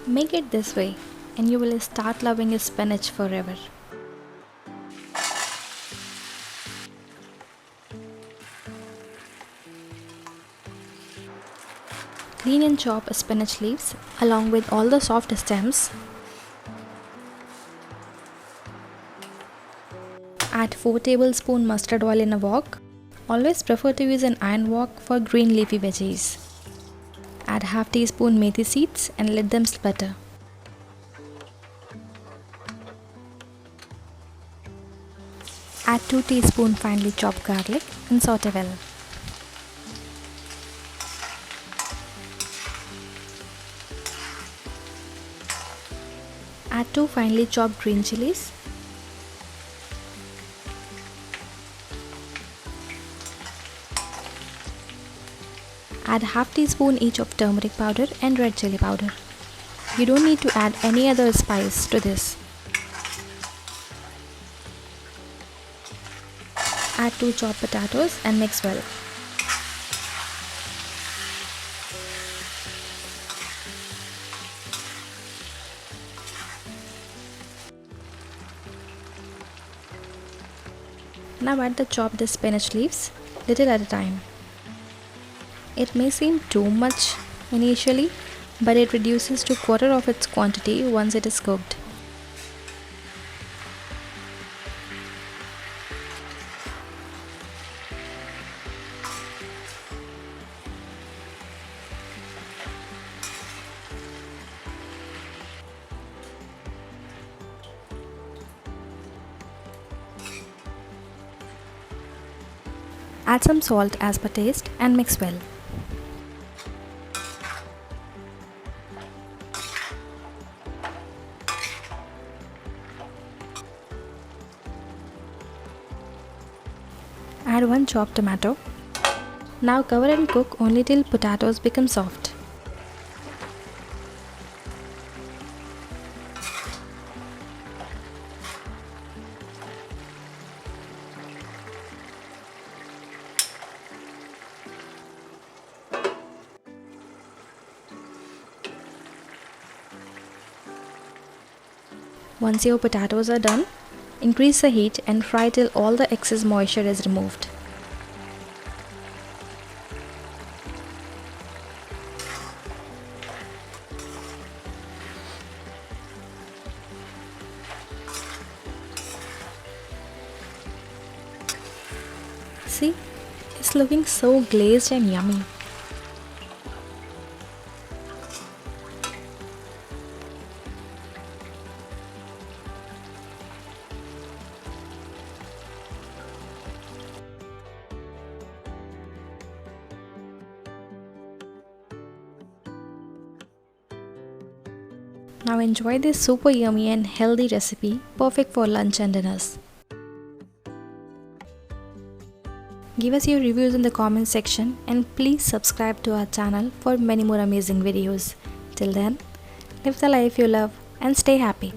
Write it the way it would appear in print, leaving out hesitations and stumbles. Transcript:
Make it this way and you will start loving your spinach forever. Clean and chop spinach leaves along with all the soft stems. Add 4 tablespoons mustard oil in a wok. Always prefer to use an iron wok for green leafy veggies. Add half teaspoon methi seeds and let them splutter. Add 2 teaspoons finely chopped garlic and saute well. Add 2 finely chopped green chilies. Add half teaspoon each of turmeric powder and red chili powder. You don't need to add any other spice to this. Add 2 chopped potatoes and mix well. Now add the chopped spinach leaves, little at a time. It may seem too much initially, but it reduces to quarter of its quantity once it is cooked. Add some salt as per taste and mix well. Add 1 chopped tomato. Now cover and cook only till potatoes become soft. Once your potatoes are done, increase the heat and fry till all the excess moisture is removed. See, it's looking so glazed and yummy. Now enjoy this super yummy and healthy recipe, perfect for lunch and dinners. Give us your reviews in the comment section and please subscribe to our channel for many more amazing videos. Till then, live the life you love and stay happy.